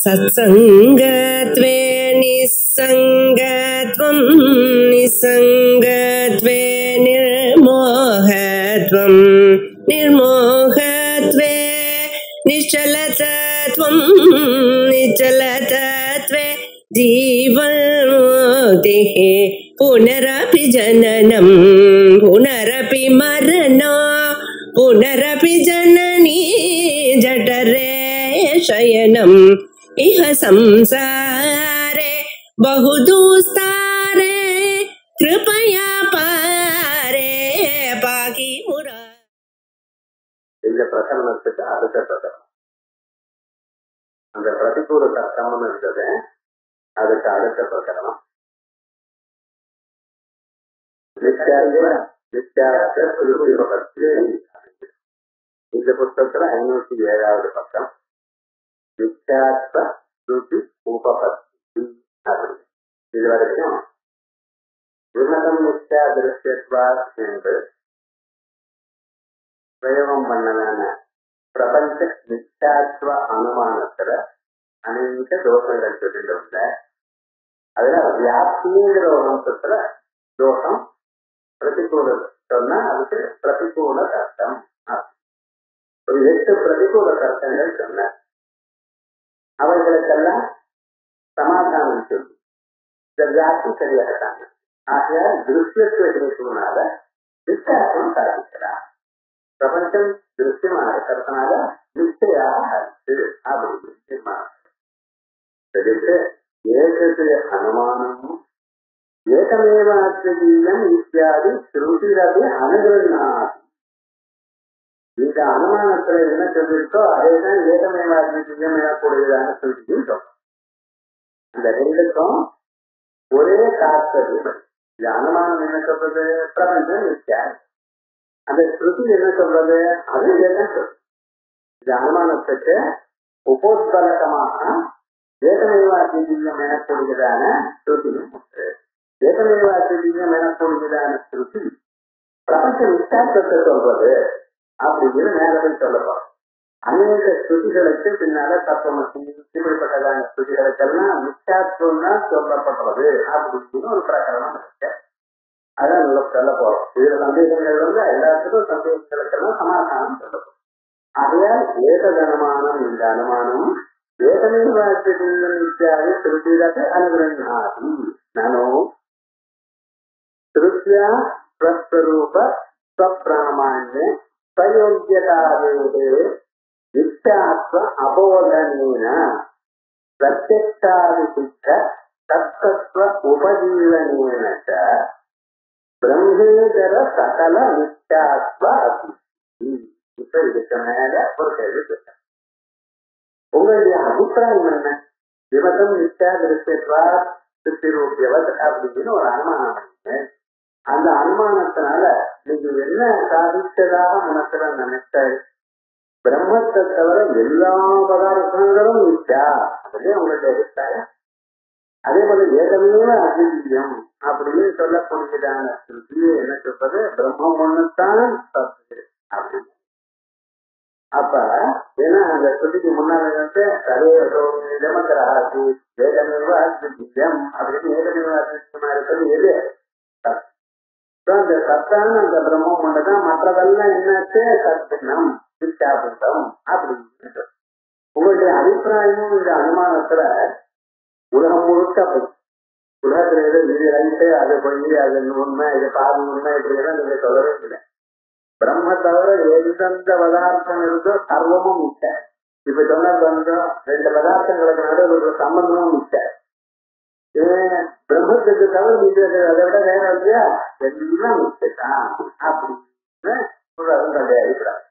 सत्संगत्वे निस्संगत्वं निस्संगत्वे निर्मोहत्वं निर्मोहत्वे निश्चलतत्वं निश्चलतत्वे जीवन्मुक्तिः पुनरपि जननं पुनरपि मरणं पुनरपि जननी जठरे शयनम् इह संसारे बहुदुस्तारे कृपया पारे पाहि मुरा. இந்த பிரகரணத்துக்கு அடுத்த பிரகரணம் அந்த பிரதிகூல தர்க்கம்னு இருந்தது. அதுக்கு அடுத்த பிரகரணம் இந்த புத்தகத்துல 507வது பக்கம் வித்யாத்வ ஸ்ருதி உபபத்தி அப்படி. இது வரைக்கும் விமதம் நித்யா திருஷ்யத்வா என்று பிரயோகம் பண்ணதான பிரபஞ்ச நித்யாத்வ அனுமானத்துல அநேக தோஷங்கள் சொல்லிட்டு வந்த அதுல வியாப்திங்கிற ஒரு அம்சத்துல தோஷம் பிரதிகூல சொன்னா அதுக்கு பிரதிகூல தர்க்கம். ஒரு 8 பிரதிகூல தர்க்கங்கள் சொன்ன அவர்களுக்கெல்லாம் சமாதானம் சொல்லி இந்த வியாப்தி சரியாகட்டாங்க. ஆகையால் திருஷ்யத்துவ ஹேதுனால வித்தியாசம் சாதிக்கிறார். பிரபஞ்சம் திருஷ்யமா இருக்கிறதுனால நிச்சயாக அப்படின்னு தீர்மானம். ஏகது அனுமானமும் ஏகமேவாத்மீயம் இத்தியாதி ஸ்ருதிரபி அனுகிரகணாதி. இந்த அனுமானத்துல என்ன சொல்லிருக்கோ அதேதான் ஏகமேவாத்மீயம் எனக்கூடியதான ஸ்ருதியும் சொல்றோம். அந்த ரெண்டுக்கும் ஒரே தாற்பயம். இந்த அனுமானம் என்ன சொல்றது? பிரபஞ்சம் நித்தியாது. அந்த ஸ்ருதி என்ன சொல்றது? அது ஏதான் சொல்றது. இந்த அனுமானத்துக்கு உபோத்பலகமாக ஏகமேவாத்மீயம் எனக்கூடியதான ஸ்ருதியும் உண்டு. ஏகமேவாத்மீயம் எனக்கூடியதான ஸ்ருதி பிரபஞ்ச நித்தியாத்வத்தை சொல்றது அப்படின்னு நேரத்தில் சொல்லப்படும். அநேக ஸ்ருதிகளுக்கு பின்னால தத்துவமசி இப்படிப்பட்டதான ஸ்ருதிகளுக்கெல்லாம் நித்தியாத்வம் தான் சொல்லப்படுறது அப்படின்னு ஒரு பிரகரணம் இருக்கு. அதான் சொல்ல போறோம். இதுல சந்தேகங்கள் வந்து எல்லாத்துக்கும் சந்தேகங்களுக்கெல்லாம் சமாதானம் சொல்லப்படும். ஆகையால் ஏகது அனுமானம் இந்த அனுமானம் ஏகமேவாத்மீயம் இத்தியாதி ஸ்ருதிரபி அனுகிரகணாதி. நானோ திருஷ்யா ஸ்வஸ்வரூப ஸ்வப்ராமாண்ய ஸ்வயோக்யதாவேதே நித்யாத்வ அபோதனேன பிரத்யக்ஷாதிசித்த தத்தத்வ உபஜீவனேன ச பிரம்மேதர சகல நித்யாத்வ அபித்தி. இப்ப இதுக்கு மேல ஒரு கேள்வி கேட்க, உங்களுடைய அபிப்பிராயம் என்ன? விமதம் நித்யா திருஷ்யத்வா சித்திரூபியவத் அப்படின்னு ஒரு அனுமானம் இருக்கு. அந்த அனுமானத்தினால நீங்க என்ன சாதித்ததாக மனசுல நினைச்ச? பிரம்மத்தை தவிர எல்லா பதார்த்தங்களும் நித்யா அப்படின்னு உங்களுடைய அபிப்பிராயம். அதே போல ஏகமே அதிர்யம் அப்படின்னு சொல்லக்கூடியதான ஸ்ருதியை என்ன சொல்றது? பிரம்மம் ஒண்ணுத்தான் சத்து அப்படின்னு. அப்ப ஏன்னா அந்த ஸ்ருதிக்கு முன்னாடி வந்து சர்வேதமக்கராசி ஏகமேவ அதிர்யம் அப்படின்னு ஏகமேவ அதிர்யமா இருக்கிறது எது? அந்த சத்தான அந்த பிரம்மம் ஒண்ணுதான். மற்றதெல்லாம் என்னாச்சு? சத்தினம் வித்யாபுத்தம் அப்படின்னு. உங்களுடைய அபிப்பிராயமும் இந்த அனுமானத்துல உலகம் முழுக்க உலகத்துல எது இது ரைட்டு அது பொய் அது உண்மை இது பாதி உண்மை இப்படியெல்லாம் நீங்க சொல்லவே இல்லை. பிரம்ம தவிர எந்தெந்த பதார்த்தம் இருந்தோ சர்வமும் மிச்ச. இப்ப சொன்னது வந்து 2 பதார்த்தங்களுக்கு நடுவில் ஒரு சம்பந்தமும் மிச்ச. பிரம்மத்துக்கு தவிர இது அதை விட வேற இல்லையா? எல்லாம் மிச்சதான் அப்படின்னு உங்களுடைய அபிப்பிராயம்.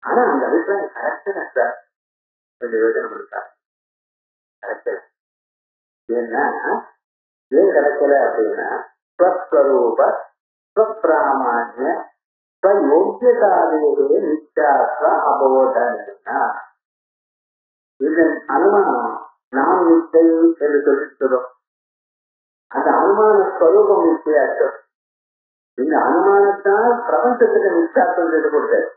ஆனா அந்த அபிப்பிராயம் கரெக்ட் சார். கொஞ்சம் யோசனை பண்ணிட்டா கரெக்ட். ஏன்னா ஏன் கிடைக்கல அப்படின்னா ஸ்வஸ்வரூப ஸ்வப்ராமாண்ய ஸ்வயோக்யதாவேதே நித்யாத்வ அபோதனேன. இதன் அனுமானம் நாம் நிச்சை என்று சொல்லிக்கிறோம். அந்த அனுமான ஸ்வரூபம் நிச்சயாச்சம். இந்த அனுமானத்தால் பிரபஞ்சத்துக்கு நிச்சயாத்தம் செய்து கொடுத்தாரு.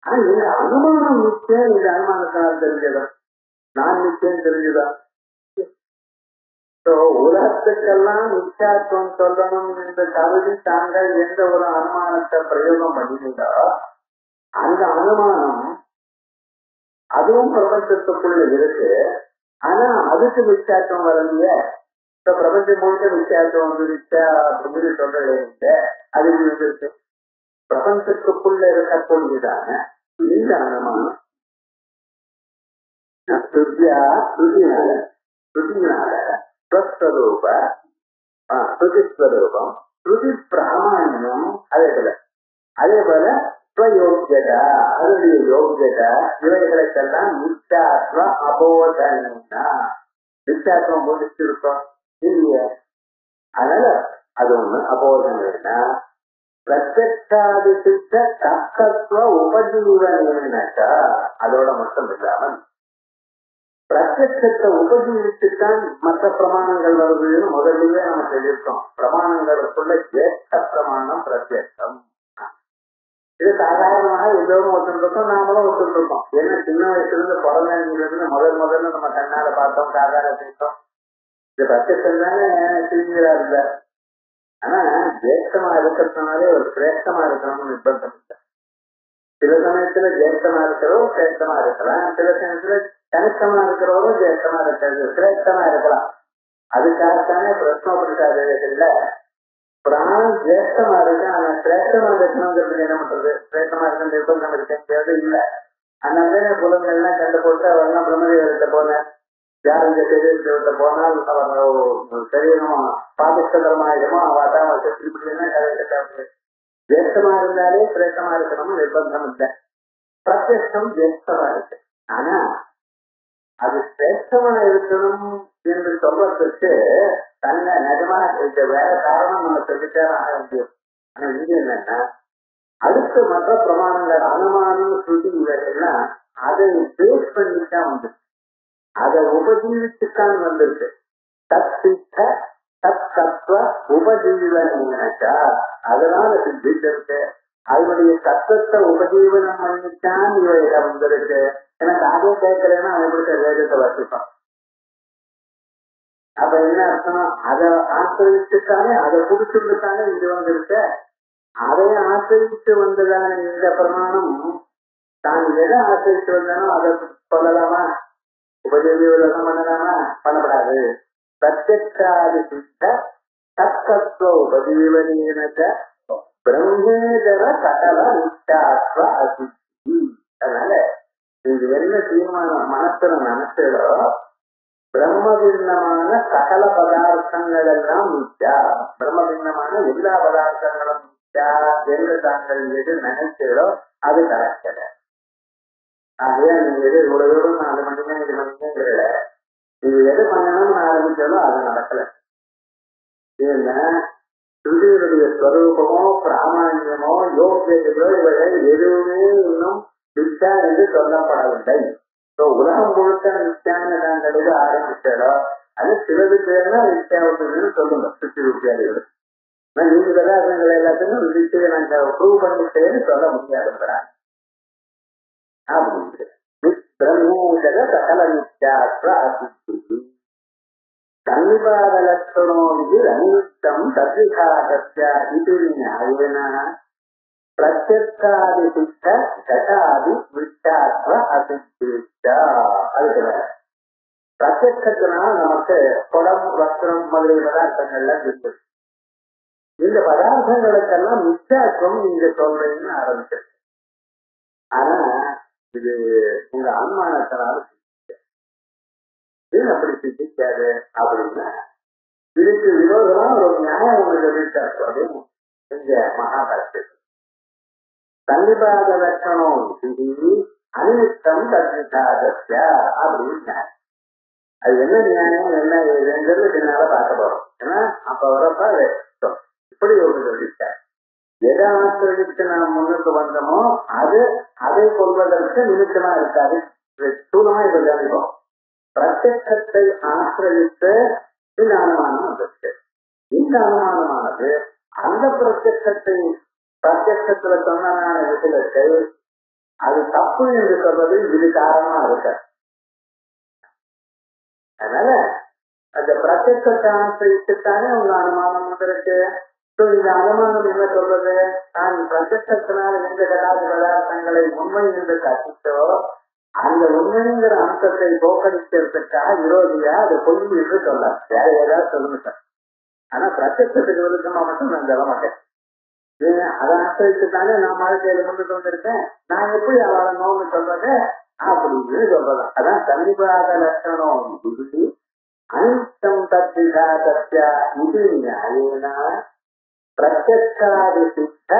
ஆனா இந்த அனுமானம் நிச்சயம் இந்த அனுமானத்தால் தெரிஞ்சது. நான் நிச்சயம் தெரிஞ்சுதான். உலகத்துக்கெல்லாம் நிச்சயத்துவம் சொல்லணும் என்று கருதி தாங்கள் எந்த ஒரு அனுமானத்தை பிரயோகம் பண்ணினீங்களோ அந்த அனுமானம் அதுவும் பிரபஞ்சத்துக்குள்ள இருக்கு. ஆனா அதுக்கு நிச்சயத்துவம் வரலையே. இப்ப பிரபஞ்சம் முழுக்க நிச்சயத்துவம் வந்து நிச்சயா அப்படின்னு சொல்றீங்க, அது இருக்கு. பிரபஞ்சத்துக்குள்ள இருக்கக்கூடியதான இந்த அனுமானம் ஸ்வஸ்வரூப ஸ்ருதிஸ்வரூபம் ஸ்ருதி பிராமணியம் அதே போல ஸ்வயோக்கியதா அதனுடைய யோக்கியதா இவைகளுக்கெல்லாம் நிச்சயாத்வ அபோதனா நிச்சயாத்வம் முடிச்சிருக்கோம் இல்லையே. அதனால அது ஒண்ணு அபோதனா பிரத்யக்ஷாதி சித்த தக்கத்துவ உபஜீவனாக்கா அதோட மட்டும் இல்லாமல் பிரத்யட்சத்தை உபஜீவித்துத்தான் மற்ற பிரமாணங்கள் வருதுன்னு முதலிலே நம்ம சொல்லியிருக்கோம். பிரமாணங்களுக்குள்ள ஜேஷ்ட பிரமாணம் பிரத்யட்சம். இது சாதாரணமாக எல்லோரும் ஒத்துருக்கோம், நாமளும் ஒத்துருக்கோம். ஏன்னா சின்ன வயசுல இருந்து பிறந்தது முதல்ல நம்ம கண்ணால பார்த்தோம், காதால கேட்டோம். இது பிரத்யட்சம் தானே தெரிஞ்சுதா இல்ல. ஆனா ஜேஷ்டமா இருக்கிறதுனாலே ஒரு சிரேஷ்டமா இருக்கணும்னு நிர்பந்தம் இல்லை. சில சமயத்துல ஜேஷ்டமா இருக்கிறவரும் சிரேஷ்டமா இருக்கலாம், சில சமயத்துல கனிஷ்டமா இருக்கிறவரும் ஜேஷ்டமா இருக்கிறது சிரேஷ்டமா இருக்கலாம். அதுக்காகத்தானே பிரஸ்னோபரிஷாதேசத்துல பிராணம் ஜேஷ்டமா இருக்கு ஆனா சிரேஷ்டமா இருக்கணுங்கிறது என்ன பண்றது? சிரேஷ்டமா இருக்கு நிர்பந்தம் இருக்கிறது இல்லை. அதனால புலங்கள்லாம் கண்டு போட்டு அவர்லாம் பிரம்மதேவர்கிட்ட போனேன். யார் இந்த சரீரத்தை போனால் அவர் சரீரம் பாதிஷ்டமாயிடுமோ அவதான் இப்படிலாம் கதை. ஜேஷ்டமா இருந்தாலே சிரேஷ்டமா இருக்கணும்னு நிர்பந்தம் இல்லை. பிரத்யட்சம் ஜேஷ்டமா இருக்கு. ஆனா அது சிரேஷ்டமா இருக்கணும் என்று சொல்றதுக்கு தன்னை நிஜமா வேற காரணம் நம்ம சொல்லித்தான் ஆக முடியும். ஆனா இங்க என்னன்னா அடுத்த மற்ற பிரமாணங்கள் அனுமானம் ஸ்ருதி இவைகள்லாம் அதை பேஸ் பண்ணித்தான் வந்து அதை உபஜீவிச்சுத்தான் வந்திருக்கு. தத்தித்த தத்துவ உபஜீவனாக்கா அதனால சித்திருக்கு. அதனுடைய தத்துவத்தை உபஜீவனம் பண்ணித்தான் இவையில வந்திருக்கு. எனக்கு அதை கேட்கலன்னா அவங்களுக்கு வேதத்தை வசிப்பான். அப்ப என்ன அர்த்தம்? அதை ஆசிரியத்துக்கானே அதை புடிச்சுட்டானே இது வந்திருக்க. அதை ஆசிரித்து வந்ததான இந்த பிரமாணம் தான் எதை ஆசிரித்து வந்தானோ அதை சொல்லலாமா? உபஜீவி உலகம் பண்ணலாமா? பண்ணப்படாது. பிரத்யக்ஷாதி சித்த தத்துவ உபஜீவனீனத பிரம்மேதர சகல நிஷ்டாத்வ அசித்தி. அதனால இது என்ன தீர்மானம் மனசுல நினைச்சதோ பிரம்ம பின்னமான சகல பதார்த்தங்கள் எல்லாம் மிச்சா, பிரம்ம பின்னமான எல்லா பதார்த்தங்களும் மிச்சா என்று தாங்கள் எது நினைச்சதோ அது கரெக்டல. ஆகையா நீங்க எது இவ்வளவு தூரம் 4 மணிக்கு 5 மணிக்குங்கிறத நீங்க எது பண்ணணும்னு ஆரம்பிச்சாலோ அது நடக்கல. ஏன்னா ஸ்ருதியுடைய ஸ்வரூபமோ பிராமணியமோ யோகியதையோ இவைகள் எதுவுமே இன்னும் மிச்சா என்று சொல்லப்படவில்லை. உலகம் முழுக்க நிச்சயான நாங்கள் ஆரம்பிச்சாலோ அது சிலது பேர்னா நிச்சயாவுக்கு சொல்லுங்க சுற்றி வித்தியாதிகள். நீங்க பதார்த்தங்கள் எல்லாத்தையும் நிச்சய நாங்கள் ப்ரூவ் பண்ணிட்டேன்னு சொல்ல முடியாதுங்கிறாங்க. அப்படின்னு பிரம்மேதர சகல நித்யாத்வ அசித்தி சன்னிபாத லட்சணோ இது அனித்தம் தத்விகாதஸ்ய இது நியாயேன பிரத்யக்ஷாதி சித்த ஜடாதி விட்டாத்வ அசித்திச்சா. அதுக்கு பிரத்யக்ஷத்தினால நமக்கு குடம் வஸ்திரம் முதலிய பதார்த்தங்கள்லாம் இருக்கு. இந்த பதார்த்தங்களுக்கெல்லாம் மிச்சாக்கம் நீங்க சொல்றீங்கன்னு ஆரம்பிச்சிருக்கு. ஆனா இது உங்க அனுமானத்தினால இது அப்படி சித்திக்காது அப்படின்னா இதுக்கு விரோதமா ஒரு நியாயம் ஒன்று சொல்லிட்டார். அப்படின்னு இங்க மகாபாரதத்தில் சன்னிபாத லட்சணம் அனித்தம் தத்விகாதஸ்ய அப்படின்னு அது என்ன நியாயம் என்ன ஏதுங்கிறது பின்னால பார்க்க போறோம். ஏன்னா அப்ப வரப்ப இப்படி ஒன்று சொல்லிட்டார். எதை ஆசிரியத்து நாம் முன்னுக்கு வந்தோமோ அதை கொள்வதற்கு நிமித்தமா இருக்காது. ஸ்தூலமா இதை கவனிப்போம். பிரத்யட்சத்தை ஆசிரியத்து இந்த அனுமானம் வந்துச்சு. இந்த அனுமானமானது அந்த பிரத்யட்சத்துல சொன்னதான விஷயத்தை அது தப்பு என்று சொல்றது இது காரணமா இருக்க. அந்த பிரத்யட்சத்தை ஆசிரித்துத்தானே உங்க அனுமானம் வந்திருக்கு. இந்த அனுமானம் என்ன சொல்றது? நான் பிரத்யட்சத்தினால் எந்த பதார்த்தங்களை உண்மை என்று கற்பித்தோ அந்த உண்மைங்கிற அம்சத்தை தோக்கடிக்கிறதுக்காக விரோதியா அது பொய் என்று சொல்ல வேற ஏதாவது சொல்லுங்க சார். ஆனா பிரத்யட்சத்துக்கு விருத்தமா மட்டும் நான் சொல்ல மாட்டேன். அதை ஆசிரித்துத்தானே நான் வாழ்க்கையில முன்னுக்கு வந்திருக்கேன். நான் எப்படி வாழணும்னு சொல்றது அப்படின்னு சொல்றது. அதான் சன்னிபாத லட்சணம் புதுசி அனிஷ்டம் தத்திதா சத்யா இது நியாயேன பிரத்யக்ஷாதி சித்த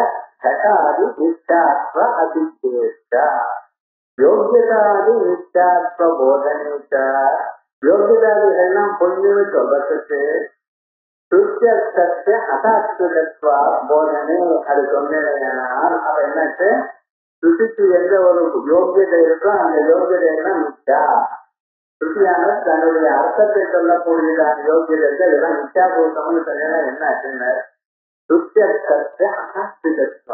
घटादि नित्यात्व अतिशेष योग्यतादि नित्यात्व बोधने योग्यतादिगळெல்லாம் பொய்ன்னு சொல்றதுக்கு சுத்தியஸ்தஸ்ய அசாத்விகத்வ போதனை அது சொன்னேனால் அப்ப என்னட்டு சுத்திக்கு எந்த ஒரு யோகியதை இருக்கோ அந்த யோகியதையெல்லாம் மித்யா. சுத்தியான தன்னுடைய அர்த்தத்தை சொல்லக்கூடியதான யோகியதை இதெல்லாம் மித்யா பூத்தம்னு சொன்னா என்ன ஆச்சுன்னு சுத்தியஸ்தஸ்ய அசாத்விகத்வ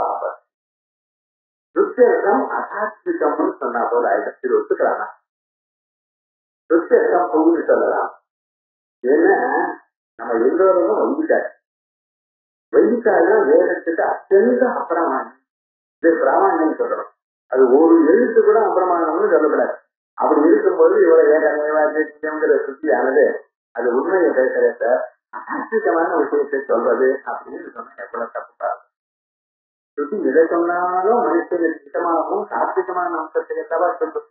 சுத்தியர்த்தம் அசாத்விகம்னு சொன்னா போல ஆயிரத்தி ஒத்துக்கிறாங்க. சுத்தியர்த்தம் பொண்ணு சொல்லலாம். ஏன்னா நம்ம எல்லோரும் வைதிக்காரு. வைதிக்காருன்னா வேதத்துக்கு அत्यந்த அப்பிரமாணம். இது பிராமணியம் சொல்றோம். அது ஒரு எழுத்து கூட அப்பிரமாணம்னு சொல்லக்கூடாது. அப்படி இருக்கும்போது இவ்வளவு ஏகங்கிற சுத்தியானது அது உண்மையை பேசுறத அசாத்விகமான விஷயத்தை சொல்றது அப்படின்னு சொன்னா எவ்வளவு தப்புப்பாரு. சுத்தி எதை சொன்னாலும் மனுஷனுக்கு திட்டமாகவும் சாத்விகமான அம்சத்திலே தவா சொல்லும்,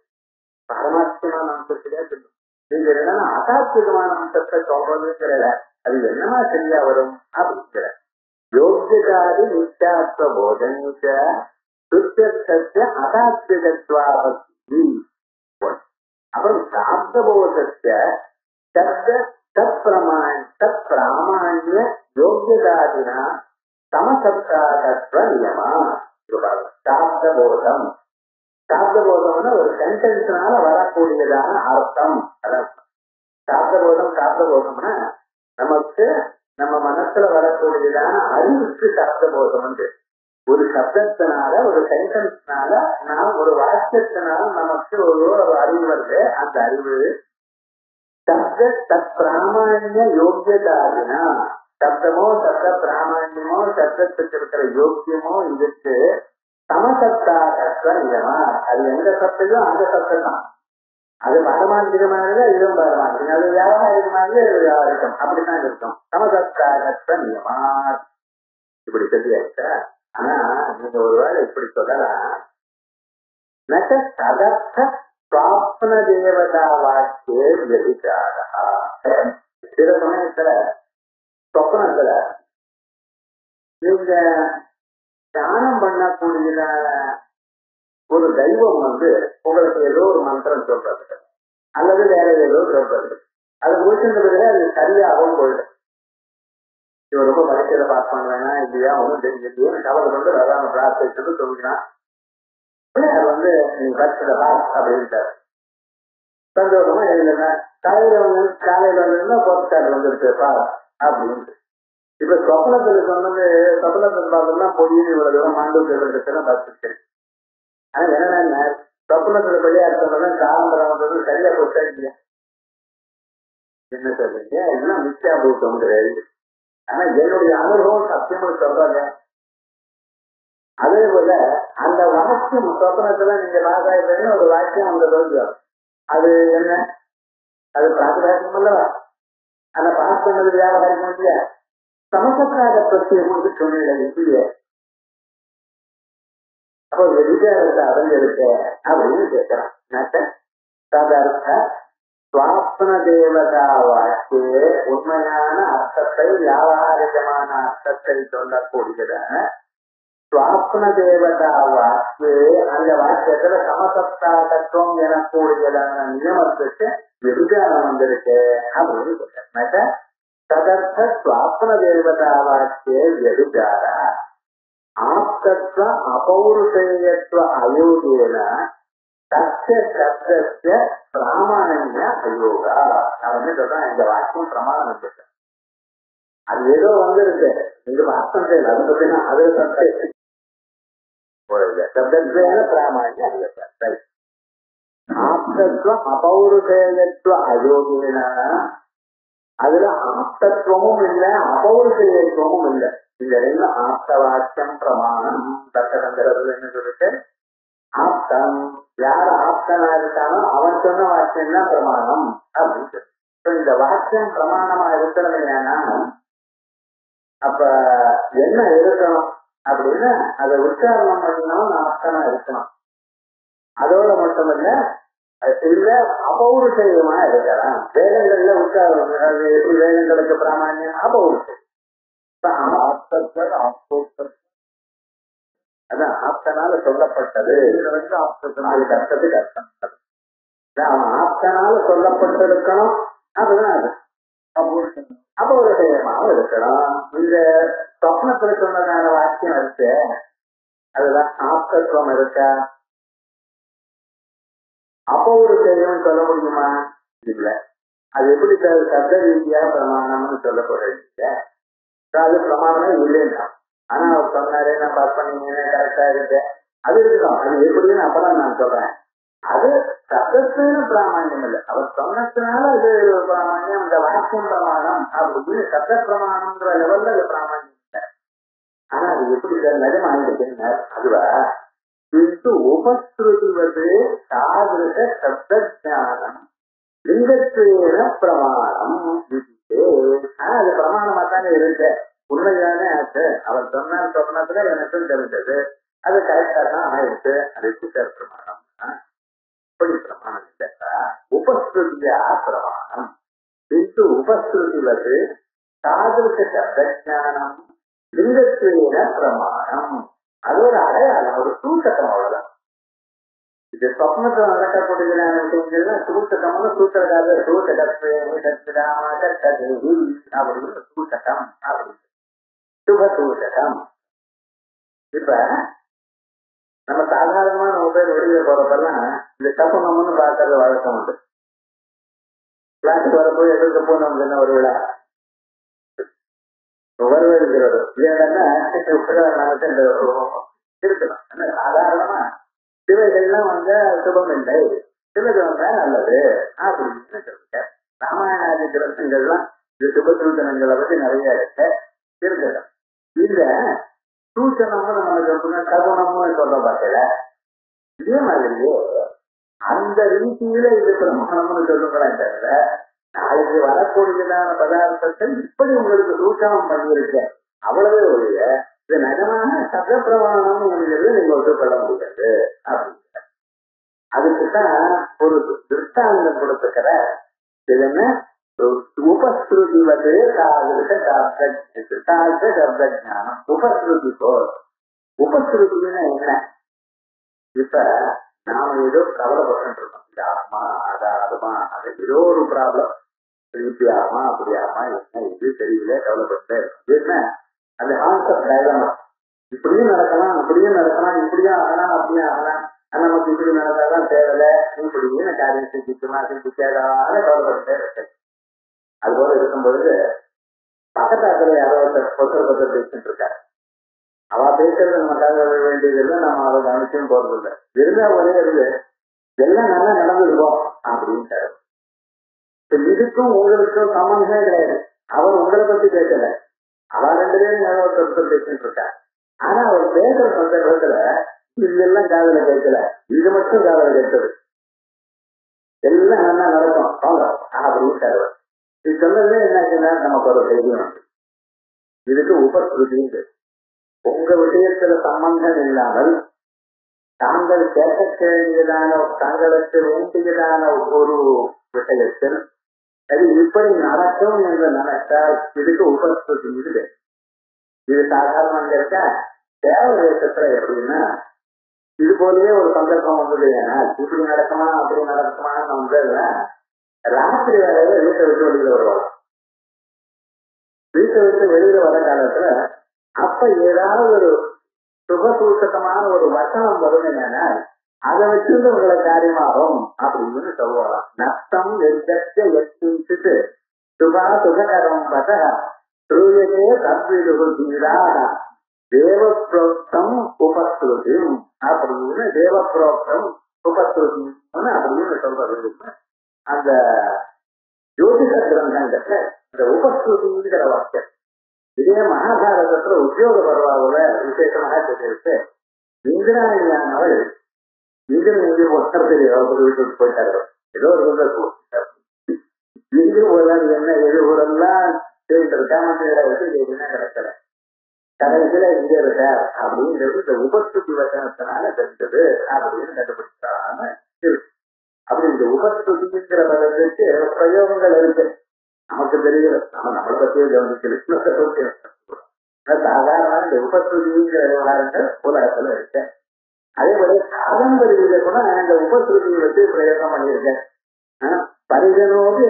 பரமாத்மான அம்சத்திலே சொல்லும். நீங்க என்னன்னா அசாத்விகமான அம்சத்தை சொல்றதுங்கிறத அது என்னமா சரியா வரும் அப்படிங்கிற யோகியதாதி நித்யாத்வ போதனிச்ச சுத்திய அசாத்விகத்வாபக்தி. அப்புறம் சாப்தபோதஸ்ய தப்பிராமாண்ய யோகியதாதினா சமசப்தாகத்வ நியமா. சாப்தபோதம் சாப்தபோதம்னா ஒரு சென்டென்ஸ்னால வரக்கூடியதான அர்த்தம். அதான் சாப்தபோதம்னா நமக்கு நம்ம மனசுல வரக்கூடியதான அறிவுக்கு சாப்தபோதம் வந்து ஒரு சப்தத்தினால ஒரு சென்டென்ஸ்னால நாம் ஒரு வாக்கியத்தினால நமக்கு ஒரு அறிவு வருது. அந்த அறிவு சப்த தப்பிராமாண்ய யோகியதாதினா சப்தமோ சப்த பிராமணியமோ சப்தத்துக்கு இருக்கிற யோக்கியமோ இதுக்கு சமசப்தாகத்வ நியமா. அது எந்த சப்தையோ அந்த சப்தம் தான். அது பாரமாந்திகமானது, இதுவும் பாரமாந்திகம். அது வியாபாரிகமானது, அது வியாபாரிகம். அப்படித்தான் இருக்கும். சமசப்தாகத்வ நியமா இப்படி சொல்லியாச்சா. ஆனா நீங்க ஒருவேளை இப்படி சொல்லலாம், ததர்த்த ஸ்வாப்ன தேவதா வாக்கியே வெதிகாரா. சில சமயத்துல சொப்பனத்துல நீங்க தியானம் பண்ணக்கூடியதான ஒரு தெய்வம் வந்து உங்களுக்கு ஏதோ ஒரு மந்திரம் சொல்றது அல்லது வேற ஏதோ சொல்றது, அது முடிச்சுன்றதுல அது சரியாகவும் போயிடுது. இவன் ரொம்ப பரிசையில பாஸ் பண்ண வேணாம் இல்லையா ஒன்றும் தெரிஞ்சு கவலை கொண்டு அதான் பிரார்த்திச்சு சொல்லிக்கலாம். அது வந்து நீங்க பரிசையில பாஸ் அப்படின்ட்டாரு. சந்தோஷமா எழுதுனா காலையில வந்ததுன்னா போஸ்ட் வந்துருக்கு பாஸ் அப்படின்ட்டு. இப்ப சொப்னத்துல சொன்னது சொப்னத்தில் பார்த்தோம்னா பொடியும் இவ்வளவு தூரம் மாண்டூர் பார்த்துருக்கேன். ஆனா என்னன்னா சொப்னத்துல வெளியாடு சொன்னதும் காலம்பரம் வந்தது சரியா போச்சா இல்லையா? என்ன சொல்றீங்க? எல்லாம் மிச்சா பூத்தம் கிடையாது. ஆனா என்னுடைய அனுபவம் சத்தியமும் சொல்றாங்க. அதே போல அந்த வாக்கியம் சொப்னத்துல நீங்க வாக்காயின்னு ஒரு வாக்கியம் அந்த ரோஜு அது என்ன? அது பிராத்திபாசியம் அல்லவா? அந்த பாஸ் பண்ணது வியாபாரம் இல்லையா? சமசப்தாக பிரச்சயம் வந்து சொன்னீங்க இல்லையே. அப்போ வெதிகாரத்தை அடைஞ்சிருக்க அப்படின்னு கேட்கிறான். ததர்த்த சுவாப்ன தேவதா வாக்கியே உண்மையான அர்த்தத்தை வியாபாரிகமான அர்த்தத்தை சொல்லக்கூடியதான சுவாப்ன தேவதா வாக்கியே அந்த வாக்கியத்துல சமசப்தாகத்துவம் எனக்கூடியதான நியமத்துக்கு வெதிகாரம் வந்திருக்கு அப்படின்னு கேட்கிறேன். ததர்த்த ஸ்வாப்ன தேவதா வாக்கியே வெதிகார ஆப்தத்வ அபௌருஷேயத்வ அயோகேன தஸ்ய சப்தஸ்ய பிராமாண்ய அயோகா. நான் வந்து சொல்றேன், இந்த வாக்கியம் பிரமாணம் இருக்கு. அது ஏதோ வந்திருக்கு, நீங்க அர்த்தம் செய்யல. அது பார்த்தீங்கன்னா அது சப்தத்வேன பிராமாண்ய அயோகா. ஆப்தத்வ அபௌருஷேயத்வ அயோகேன அதுல ஆப்தத்துவமும் இல்லை, அபௌருஷயத்துவமும் இல்லை. இந்த ரெண்டு ஆப்த வாக்கியம் பிரமாணம். தர்க்கசங்கரத்துல என்ன சொல்லிட்டு, ஆப்தம் யார் ஆப்தனா இருக்கானோ அவன் சொன்ன வாக்கியம் தான் பிரமாணம் அப்படின்னு சொல்லி. இந்த வாக்கியம் பிரமாணமா இருக்கிறது ஏன்னா அப்ப என்ன இருக்கணும் அப்படின்னா அதை உச்சாரணம் பண்ணணும், ஆப்தனா இருக்கணும். அதோட மட்டும் இல்ல, இல்ல அபௌருஷயமா இருக்கலாம். வேதங்கள்ல உச்சாரணம் எப்படி வேதங்களுக்கு பிராமணியம் அபௌருஷம். அதான் ஆப்தனால சொல்லப்பட்டது. அதுக்கு அர்த்தத்துக்கு அர்த்தம் அவன் ஆப்தனால சொல்லப்பட்டிருக்கணும். அதுதான் அது அபௌருஷயமாவும் இருக்கணும். இந்த சொப்னத்துல சொன்னதான வாக்கியம் இருக்கு, அதுதான் ஆப்தத்துவம் இருக்கா? அபௌருஷயம் சொல்ல முடியுமா? இல்ல. அது எப்படி சப்த ரீதியா பிரமாணம்னு சொல்ல போறீங்க? அது பிரமாணமே இல்லைன்னா. ஆனா அவர் சொன்னாரே, நான் பாஸ் பண்ணீங்க கரெக்டா இருக்கு, அது இருக்கணும். அது எப்படின்னு அப்பதான் நான் சொல்றேன். அது சப்தத்துன்னு பிராமணியம் இல்லை, அவர் சொன்னதுனால அது பிராமணியம். இந்த வாக்கியம் பிரமாணம் அப்படின்னு சப்த பிரமாணம்ன்ற லெவல்ல அது பிராமணியம் இல்லை. ஆனா அது எப்படி சார் நிஜமா ஆயிடுச்சுங்க? அதுவா இது உபஸ்ருதிவது சாதிருஷ சப்த ஞானம் லிங்கத்துவ பிரமாணம். ஆனா அது பிரமாணமா தானே இருக்கு, உண்மைதானே ஆச்சு. அவர் சொன்னதுல எனக்கும் தெரிஞ்சது, அது கரெக்டா தான் ஆயிடுச்சு. அது எப்படி பிரமாணம்? இப்படி பிரமாணம் இல்லையா? உபஸ்ருதியா பிரமாணம். இது உபஸ்ருதிவது சாதிருஷ சப்த ஞானம் லிங்கத்துவ பிரமாணம். அது ஒரு அடையாளம், ஒரு சூச்சகம், அவ்வளவுதான். இது சொப்னத்துல நடக்கக்கூடிய விஷயங்கள்லாம் சூச்சகம்னு சூத்திரக்காக அப்படின்னு சூச்சகம் அப்படின்னு சுப சூச்சகம். இப்ப நம்ம சாதாரணமா நம்ம பேர் வெளியில போறப்பெல்லாம் இந்த சப்பனம்னு பார்க்கறது வழக்கம் உண்டு. கிளாஸுக்கு வரப்போ எதிர்க்க போ நமக்கு என்ன ஒரு விழா வரவேற்கிறது இல்லைன்னா இருக்கலாம். சாதாரணமா சிவைகள்லாம் வந்த சுபம் இல்லை, சிவது வந்தா நல்லது அப்படின்னு சொல்லிட்ட. ராமாயணாதி கிரந்தங்கள்லாம் இந்த சுபசூச்சனங்களை பத்தி நிறைய இருக்கட்டும். இந்த சூச்சனம்னு நமக்கு ககுணம்னு சொல்ற பார்த்தல, இதே மாதிரியே அந்த ரீதியில இது பிரமாணம்னு சொல்லுங்களேன் தவிர, நாளைக்கு வரக்கூடியதான பதார்த்தத்தை இப்படி உங்களுக்கு சூச்சனம் பண்ணியிருக்கேன் அவ்வளவே ஒழிய இது நிஜமான சப்த பிரமாணம் என்கிறது நீங்க ஒத்துக்கொள்ள முடியாது அப்படிங்கிற. அதுக்குதான் ஒரு திருஷ்டாந்தம் கொடுத்துக்கிற. இது என்ன? உபஸ்ருதி வந்து சப்த ஞானம். உபஸ்ருதி போல். உபஸ்ருதினா என்ன? இப்ப நாம ஏதோ கவலைப்பட்டு இருக்கோம், இது ஆகுமா அது ஆகுமா, அது ஏதோ ஒரு ப்ராப்ளம், இப்படி ஆகுமா அப்படி ஆகுமா, என்ன இது தெரியல, கவலைப்பட்டு என்ன அந்த கான்செப்ட் டயலாமா. இப்படியும் நடக்கலாம் அப்படியும் நடக்கலாம், இப்படியும் ஆகலாம் அப்படியும் ஆகலாம், நமக்கு இப்படி நடந்தாதான் தேவையில்லை, இப்படின்னு காரியம் செஞ்சுக்குமா செஞ்சுக்காதான கவலைப்பட்டு இருக்கு. அது போல இருக்கும்பொழுது பக்கத்தாத்துல யாரோ ஒருத்தர் பேசிட்டு இருக்காரு. அவ பேசுறது நமக்காக வேண்டியதில்லை, நம்ம அதை கவனிச்சும் போறது இல்லை. இருந்தா ஒரே இருந்து எல்லாம் நல்லா நடந்துருக்கோம் அப்படின்னு. இதுக்கும் உங்களுக்கும் சம்பந்தமே கிடையாது. அவர் உங்களை பத்தி பேசல, அவ ரெண்டு பேரும் யாரோ ஒருத்தர் பேசிட்டு இருக்காரு. ஆனா அவர் பேசுற சந்தர்ப்பத்துல இதெல்லாம் காதல கேட்கல, இது மட்டும் காதல கேட்கது. எல்லாம் நல்லா நடக்கும் அப்படின்னு தருவார். இது சொன்னதே என்னாச்சுன்னா நமக்கு ஒரு தைரியம். இதுக்கு உபஸ்ருதி. உங்க விஷயத்துல சம்பந்தம் இல்லாமல் தாங்கள் கேட்க வேண்டியதான, தங்களுக்கு வேண்டியதான ஒரு விஷயத்தில் அது இப்படி நடக்கும் என்று நினைத்தால் இதுக்கு உபஸ்ருதி இது. இது சாதாரண இருக்கா? தேவதேசத்துல எப்படின்னா இது போலயே ஒரு சந்தர்ப்பம் வந்தது. ஏன்னா இப்படி நடக்குமா அப்படி நடக்குமான்னு வந்து ராத்திரி வேலையில வீட்டை விட்டு வெளியில வருவாங்க. வீட்டை விட்டு வெளியில வர காலத்துல அப்ப ஏதாவது ஒரு சுபசூசகமான ஒரு வசனம் வருதுன்னா அதை வச்சிருந்து உங்களை காரியமாகும் அப்படின்னு சொல்லுவாங்க. நஷ்டம் எச்சிட்டு சுபா சுககரம் பத சூரியனே தத்விதுதீரா தேவப்ரோக்தம் உபஸ்ருதி அப்படின்னு, தேவப்ரோக்தம் உபஸ்ருதி அப்படின்னு சொல்றது அந்த ஜோதிட கிரந்தங்கள்ல இந்த உபஸ்ருதிங்கிற வாக்கியம் இதே மகாபாரதத்துல உத்தியோக பருவாவில் விசேஷமாக சொல்லியிருக்கு. இந்திராணியானவள் இந்திரன் ஒருத்தர் வீட்டுக்கு போயிட்டாரு, ஏதோ ஒரு இந்திர போதாது என்ன எது ஊரெல்லாம் கேட்டு இருக்காம என்ன கிடைக்கல, கடைசியில இங்க இருக்கார் அப்படிங்கிறது இந்த உபஸ்ருதி வச்சனத்தினால தெரிஞ்சது அப்படின்னு கண்டுபிடிச்சாங்க. அப்படி இந்த உபஸ்ருதிங்கிற பதத்துக்கு பிரயோகங்கள் இருக்கு, நமக்கு தெரியல, நம்மளை பத்தியே கவனிக்கல. சாதாரண இந்த உபஸ்ருதிங்கிற விவகாரங்கள் உலகத்துல இருக்கு. அதே போல காதம்பரியில கூட இந்த உபஸ்ருதியை வச்சு பிரயோகம் பண்ணியிருக்கேன். பரிஜனோடு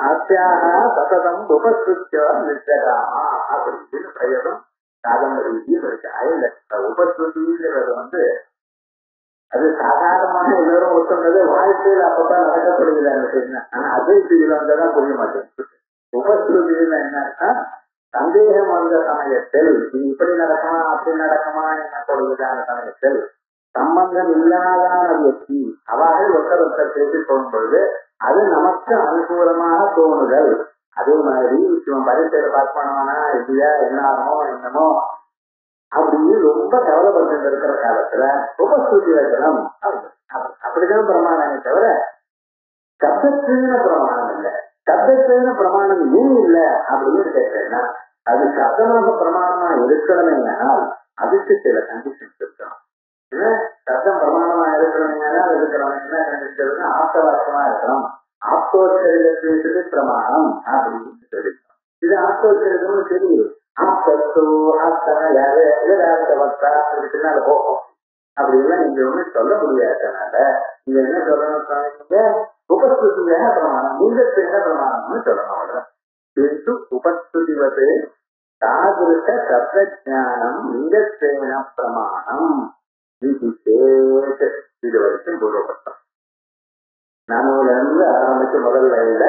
அத்தியாக சததம் உபஸ்ருத்தியா நிச்சயமா அப்படின்னு பிரயோகம் காதம்பரியும் இருக்கு. இந்த உபஸ்ருதிங்கிறது அது சாதாரணமான எல்லாரும் ஒத்துனது வாழ்க்கையில் அப்பதான் நடக்கப்படுகிறாங்க. ஆனா அத்வைத்தியில வந்ததான் புரிய மாட்டேங்குது. உபஸ்ருதியில என்னன்னா சந்தேகம் வந்த சமயத்தில் இப்படி நடக்குமா அப்படி நடக்குமா என்ன பொழுதுதான சமயத்தில் சம்பந்தம் இல்லாதான வியக்தி அவர்கள் ஒருத்தர் பேசி தோணும் பொழுது அது நமக்கு அனுகூலமாக தோணுதல். அதே மாதிரி இவன் பரிசையில பாஸ் பண்ணுவானா இல்லையா என்ன ஆகுமோ என்னமோ அப்படின்னு ரொம்ப கவலைப்பட்டு இருக்கிற காலத்துல உபஸ்ருதி வைக்கணும் அப்படிதான் பிரமாணமே தவிர சப்தத்தின பிரமாணம் இல்லை. சப்தத்தின பிரமாணம் ஏன் இல்லை அப்படின்னு கேட்டேன்னா அது சப்தமாக பிரமாணமா இருக்கணுமேனால் அதுக்கு சில கண்டிஷன்ஸ் இருக்கணும். சப்தம் பிரமாணமா இருக்கணுமேனால் இருக்கிறவங்க என்ன கண்டிஷன், ஆப்தவாசமா இருக்கணும், ஆப்தோச்சரிதத்துக்கு பிரமாணம் அப்படின்னு சொல்லிருக்கோம். இது ஆப்தோச்சரிதம்னு தெரியுது. ஆப்தோ ஆப்தனா யாரு எதிராக வக்தா அதுக்கு பின்னால போகும் அப்படின்னா நீங்க ஒண்ணு சொல்ல முடியாதனால நீங்க என்ன சொல்லணும், உபஸ்ருதியாக பிரமாணம் லிங்கத்தின பிரமாணம்னு சொல்லணும். உபஸ்ருதிவது தாதிருஷ சப்தஜானம் லிங்கத்தேன பிரமாணம் இது வரைக்கும் பூர்வபட்சம். நானூல இருந்து ஆரம்பிச்சு முதல்ல இல்ல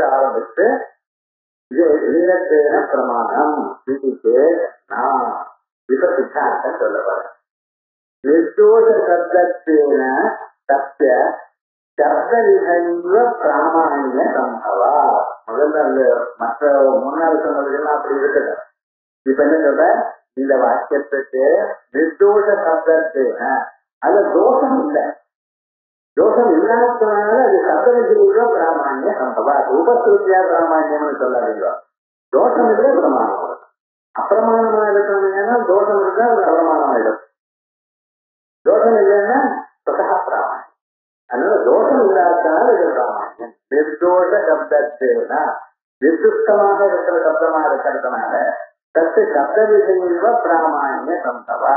ஆரம்பிச்சு லிங்கத்தேன பிரமாணம் நான் இப்ப சித்தாந்தம் சொல்ல போறேன். நிர்தோஷ சப்தத்தேன சத்திய சப்தவிதைவ பிராமாணிய சம்பவா. முதல்ல அந்த மற்ற முன்னாள் சொன்னதுலாம் அப்படி இருக்குது. இப்ப என்ன சொல்ற, இந்த வாக்கியத்துக்கு நிர்தோஷ சப்தத்தேன அது தோஷம் இல்லை, தோஷம் இல்லாததுனால அது சப்தவிதைவ பிராமாணிய சம்பவா. உபஸ்ருத்தியா பிராமாணியம்னு சொல்லாதீங்க, தோஷம் இல்லை பிரமாணம். அப்பிரமாணமா இருக்கணும்னா தோஷம் இருந்தா அது அப்பிரமாணம் ஆயிடும், தோஷம் இல்லைன்னா சொதா பிராமணியம். அதனால தோஷம் இல்லாதனால இது பிராமணியம். நிர்தோஷ சப்தத்தேனா நிர்துஷ்டமாக இருக்கிற சப்தமா இருக்கிறதுனால தத்து சப்த விசைவ பிராமணிய சம்பவா.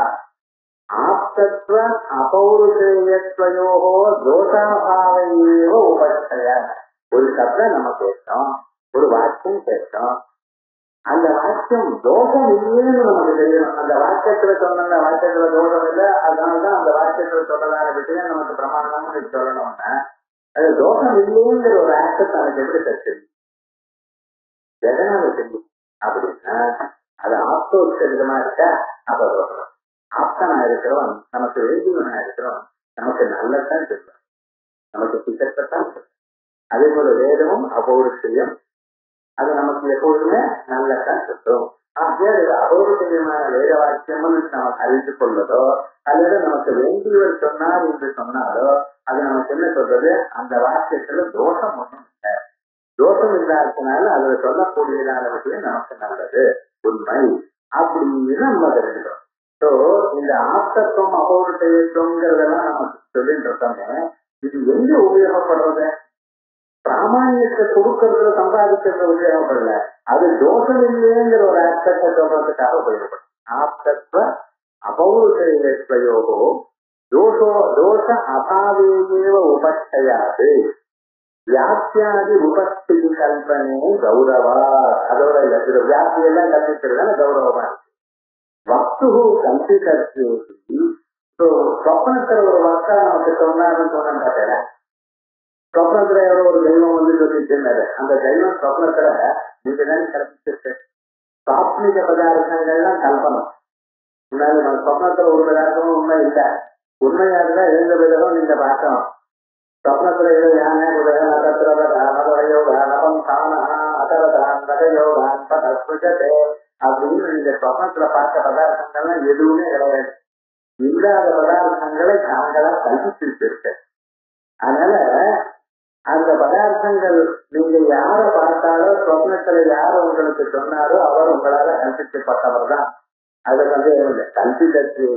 ஆப்தத்வ அபௌருஷேயத்வயோகோ தோஷாபாவையேவ உபச்சய. ஒரு சப்தம் நம்ம கேட்டோம், ஒரு வாக்கியம் கேட்டோம், அந்த வாக்கியம் தோஷம் இல்லைன்னு நமக்கு தெரியணும். அந்த வாக்கியத்துல சொன்ன வாக்கியத்துல தோஷம் இல்லை, அதனாலதான் அந்த வாக்கியத்துல சொல்லலான விஷயம் நமக்கு பிரமாணம்னு சொல்லணும்னா அது தோஷம் இல்லைங்கிற ஒரு ஆக்சஸ் நமக்கு எப்படி தெரியும், எதனால தெரியும் அப்படின்னா அது ஆப்தோச்சரிதமா இருக்கா அப்ப தோஷம். ஆப்தனா இருக்கிறவன் நமக்கு வேண்டியவனா இருக்கிறவன் நமக்கு நல்லதான் சொல்லுவான், நமக்கு பிசத்தான் சொல்லுவான். அதே போல வேதமும் அபௌருஷயம் அது நமக்கு எப்போதுமே நல்லதான் சொல்லும். அபௌருஷயமான வேத வாக்கியம்னு நம்ம அறிந்து கொள்வதோ அல்லது நமக்கு வேண்டியவர் சொன்னார் என்று சொன்னாலோ அது நமக்கு என்ன சொல்றது, அந்த வாக்கியத்துல தோஷம் ஒன்றும் இல்லை, தோஷம் இல்லாததுனால அதுல சொல்லக்கூடியதான விஷயம் நமக்கு நல்லது உண்மை அப்படின்னு நம்ம தெரிஞ்சுக்கிறோம். ஸோ இந்த ஆப்தத்துவம் அபௌருஷயத்துவங்கிறதெல்லாம் நமக்கு சொல்லிட்டு இருக்கோமே, இது எங்க உபயோகப்படுறது, பிராமணியத்தை கொடுக்கறதுல சம்பாதிக்கிறது உபயோகப்படல, அது தோஷம் இல்லைங்கிற ஒரு ஆக்சத்தை சொல்றதுக்காக உபயோகப்படும். ஆப்தத்வ அபௌருஷயோகோ தோஷ அபாவேவ உபச்சயாது வியாப்தியாதி உபஸ்திதி கல்பனே கௌரவா. அதோட இல்ல வியாப்தியெல்லாம் கல்பிக்கிறதுனால கௌரவமா இருக்கு. வஸ்து கல்பிக்கிறது சொப்னத்துல ஒரு வஸ்தா நமக்கு சொன்னாருன்னு சொன்னு பார்த்தேன். சொப்னத்துல எவ்வளோ ஒரு தெய்வம் வந்து சொல்லிட்டு இருந்தாரு, அந்த தெய்வம் சொப்னத்துல நீங்க தான் கல்பிச்சிருக்கு. சாத்மிக பதார்த்தங்கள்லாம் கல்பனம். முன்னாடி நம்ம சொப்னத்துல ஒரு பதார்த்தமும் உண்மை இல்லை, உண்மையா இருந்தா எழுந்த விதம் நீங்க பார்க்கணும். சொப்னத்துல ஏதோ யானை குதிரை நகரம் சாணம் அகரதான் நகையோகான் பதே அப்படின்னு நீங்க சொப்னத்துல பார்த்த பதார்த்தங்கள்லாம் எதுவுமே கிடையாது. இல்லாத பதார்த்தங்களை தாங்களா கல்பிச்சு வச்சிருக்க. அதனால அந்த பதார்த்தங்கள் நீங்க யார பார்த்தாலோ சொப்னத்துல யார உங்களுக்கு சொன்னாரோ அவர் உங்களால கல்பிக்கப்பட்டவர் தான். அது வந்து கல்பிதத்தை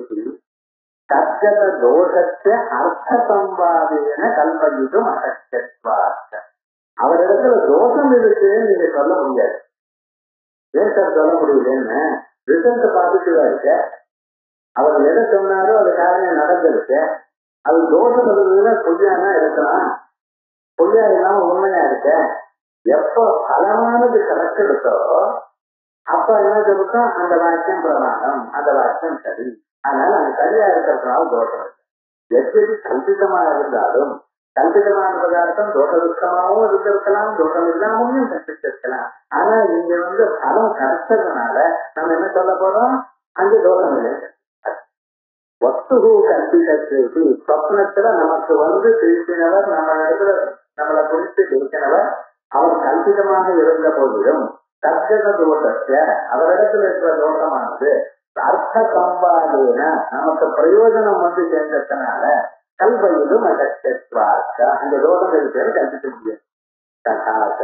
தத்கத தோஷத்தை அர்த்த சம்பாதேன கல்பயிதும் அசக்யத்வார்த்த. அவரிடத்துல தோஷம் இருக்குன்னு நீங்க சொல்ல முடியாது. ஏன் சார் சொல்ல முடியலன்னு ரிசல்ட் பாசிட்டிவா இருக்க. அவர் எதை சொன்னாரோ அது காரணம் நடந்திருக்கு. அது தோஷம் இருந்ததுன்னா பொய்யானா இருக்கலாம், பொய்யா இல்லாம உண்மையா இருக்க. எப்ப பலமானது கிடைச்சிருக்கோ அப்ப என்ன சொல்லிட்டோம், அந்த வாக்கியம் பிரமாணம், அந்த வாக்கியம் சரி. அதனால அந்த சரியா இருக்கிறதுனால தோஷம் இருக்கு. எப்படி கல்பிதமா இருந்தாலும் கல்பிதமான பதார்த்தம் தோஷதுக்கமாகவும் இருந்திருக்கலாம், தோஷம் இல்லாமவும் கற்பிச்சிருக்கலாம். ஆனா இங்க வந்து பலம் கற்றதுனால நம்ம என்ன சொல்ல போறோம், அங்க தோஷம் இல்லை. வஸ்து கல்பிதத்தை சொப்னத்துல நமக்கு வந்து பேசினவர், நம்ம இடத்துல நம்மளை குறித்து பேசினவர், அவர் கல்பிதமாக இருந்த போதிலும் தற்கத தோஷத்தை அவரிடத்துல இருக்கிற தோஷமானது அர்த்த சம்பாதேன நமக்கு பிரயோஜனம் வந்து சேர்ந்ததுனால கல்பையிலும் அந்த தோஷம் இருக்கிறது கல்பிக்க முடியும். தகாக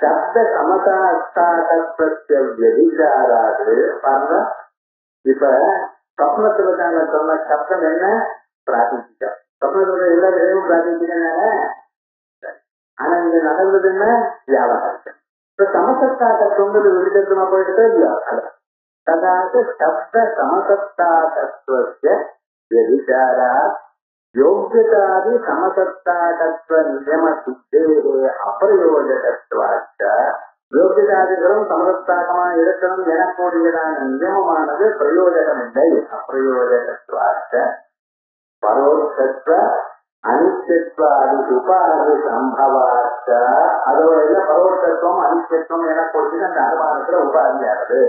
சப்த சமதாஸ்தாராது பாருங்க. இப்ப சொப்னத்துல நாங்க சொன்ன சப்தம் என்ன, பிரார்த்திச்சோம். சொப்னத்துல எல்லா விதையும் பிரார்த்திச்சுனால. ஆனா இங்க நடந்தது என்ன, வியாபாரம். இப்ப சமசத்தாக சொன்னது விருதமா போயிட்டு இல்லையா. ததாக சப்த சமசத்தாகத்வஸ்ய விசாரா யோக்யதாதி சமசத்தாகத்வ நியம சித்தேஹே அப்பிரயோஜகத்வாச்ச. யோக்யதாதிகளும் சமசத்தாகமா இருக்கணும் எனக்கூடியதான நியமமானது பிரயோஜகம் இல்லை, அப்பிரயோஜகத்வாச்ச. பரோட்சத்வ அனிச்சத்வாதி உபாதி சம்பவாச்ச. அதோட பரோட்சத்துவம் அனிச்சத்துவம் எனக்கூடியது அந்த அனுமானத்துல உபாதியானது.